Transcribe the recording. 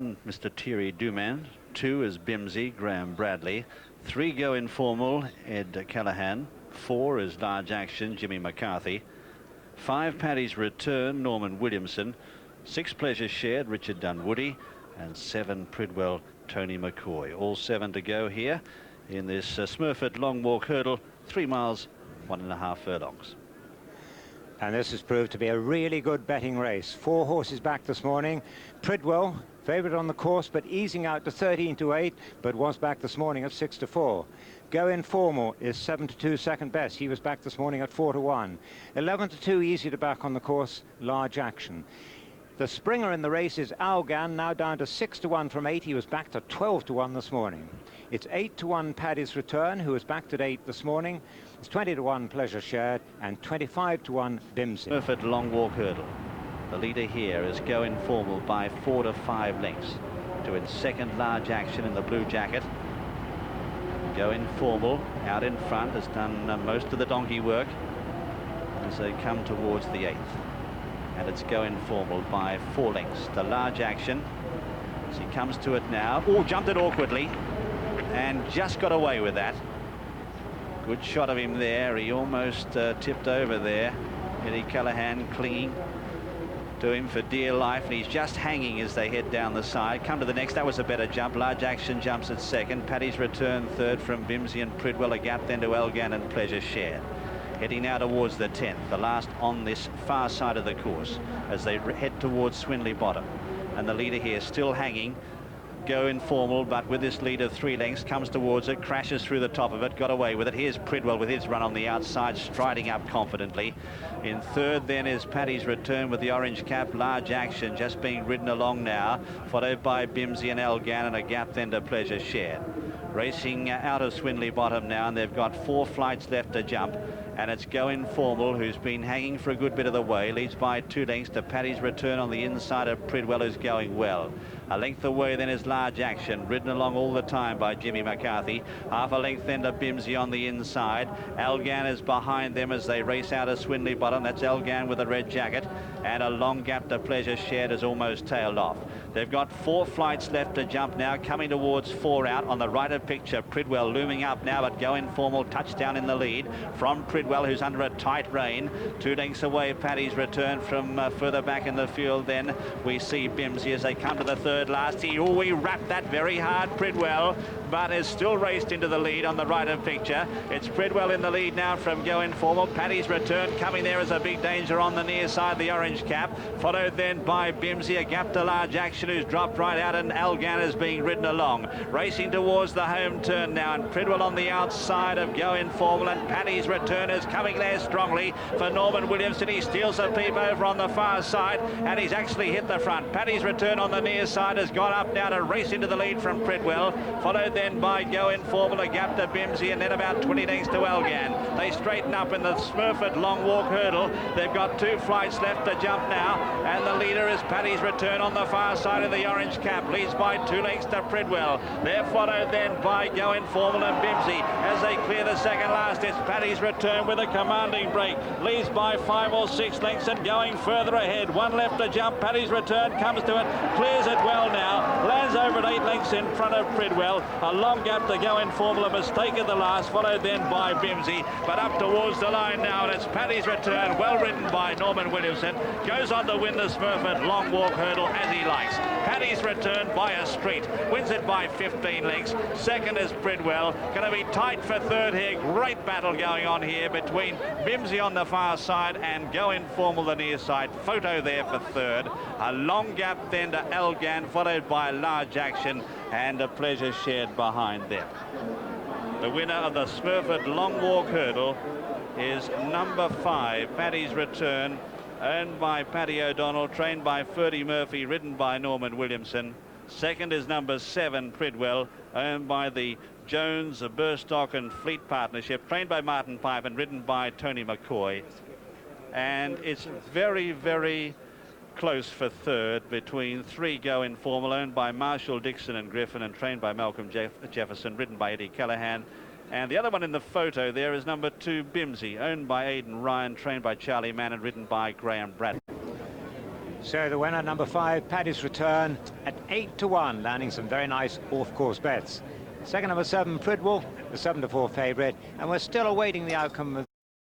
Mr. Thierry Duman. 2 is Bimsey, Graham Bradley. 3 go informal, Ed Callahan. 4 is Large Action, Jimmy McCarthy. 5 Paddy's Return, Norman Williamson. 6 Pleasure Shared, Richard Dunwoody. And 7 Pridwell, Tony McCoy. All 7 to go here in this Smurfit long walk hurdle, 3 miles, 1.5 furlongs. And this has proved to be a really good betting race. 4 horses back this morning. Pridwell, favourite on the course, but easing out to 13-8, but was back this morning at 6-4. Go Informal is 7-2 second best. He was back this morning at 4-1. 11-2 easy to back on the course, Large Action. The springer in the race is Algan, now down to 6-1 from 8. He was back to 12-1 this morning. It's 8-1 Paddy's Return, who was backed at 8 this morning. It's 20-1 Pleasure Shared and 25-1 Bimsey. Smurfit long walk hurdle. The leader here is Go Informal by 4 to 5 lengths. To in second, Large Action in the blue jacket. Go Informal out in front has done most of the donkey work as they come towards the 8th. And it's Go Informal by 4 lengths. The Large Action as he comes to it now. Oh, jumped it awkwardly and just got away with that. Good shot of him there. He almost tipped over there. Eddie Callahan clinging to him for dear life, and he's just hanging as they head down the side. Come to the next. That was a better jump. Large Action jumps at second. Paddy's Return third from Bimsey and Pridwell. A gap then to Elgan and Pleasure Shared. Heading now towards the 10th, the last on this far side of the course as they head towards Swinley Bottom. And the leader here still hanging. Go Informal, but with this lead of 3 lengths, comes towards it, crashes through the top of it, got away with it. Here's Pridwell with his run on the outside, striding up confidently. In third then is Paddy's Return with the orange cap. Large Action just being ridden along now, followed by Bimsey and Elgan, and a gap then to Pleasure Shared. Racing out of Swinley Bottom now, and they've got 4 flights left to jump. And it's Go Informal, who's been hanging for a good bit of the way, leads by 2 lengths to Paddy's Return on the inside of Pridwell, who's going well. A length away then is Large Action, ridden along all the time by Jimmy McCarthy. Half a length then to Bimsey on the inside. Elgan is behind them as they race out of Swinley Bottom. That's Elgan with a red jacket. And a long gap to Pleasure Shared has almost tailed off. They've got 4 flights left to jump now, coming towards 4 out. On the right of picture, Pridwell looming up now, but Go Informal touchdown in the lead from Pridwell, who's under a tight rein. 2 lengths away, Paddy's Return from further back in the field. Then we see Bimsey as they come to the third last. He wrapped that very hard, Pridwell, but is still raced into the lead on the right of picture. It's Pridwell in the lead now from Go Informal. Paddy's Return coming there as a big danger on the near side, the orange cap, followed then by Bimsey. A gap to Large Action, who's dropped right out, and Elgan is being ridden along, racing towards the home turn now, and Pridwell on the outside of Go Informal, and Paddy's Return is coming there strongly for Norman Williamson. He steals a peep over on the far side, and he's actually hit the front. Paddy's Return on the near side has gone up now to race into the lead from Pridwell, followed then by Go Informal, a gap to Bimsey, and then about 20 lengths to Elgan. They straighten up in the Smurfit long walk hurdle. They've got 2 flights left to jump now, and the leader is Paddy's Return on the far side of the orange cap, leads by 2 lengths to Pridwell. They're followed then by Go Informal and Bimsey as they clear the second last. It's Paddy's Return with a commanding break, leads by 5 or 6 lengths and going further ahead. 1 left to jump. Paddy's Return comes to it, clears it well now, lands over at 8 lengths in front of Pridwell. A long gap to Go Informal, a mistake at the last, followed then by Bimsey, but up towards the line now, and it's Paddy's Return, well ridden by Norman Williamson, goes on to win the Smurfit long walk hurdle as he likes. Paddy's Return by a street, wins it by 15 lengths. Second is Pridwell, going to be tight for third here. Great battle going on here between Bimsey on the far side and Go Informal the near side. Photo there for third. A long gap then to Elgan, followed by Large Action and a Pleasure Shared behind them. The winner of the Smurfit long walk hurdle is number 5, Paddy's Return, owned by Paddy O'Donnell, trained by Ferdy Murphy, ridden by Norman Williamson. Second is number 7, Pridwell, owned by the Jones, Burstock and Fleet Partnership, trained by Martin Pipe and ridden by Tony McCoy. And it's very, very close for third between 3 Go Informal, owned by Marshall Dixon and Griffin and trained by Malcolm Jefferson, ridden by Eddie Callahan. And the other one in the photo there is number 2, Bimsey, owned by Aidan Ryan, trained by Charlie Mann and ridden by Graham Bradley. So the winner, number 5, Paddy's Return, at 8-1, landing some very nice off-course bets. Second, number 7, Pridwell, the 7-4 favourite, and we're still awaiting the outcome of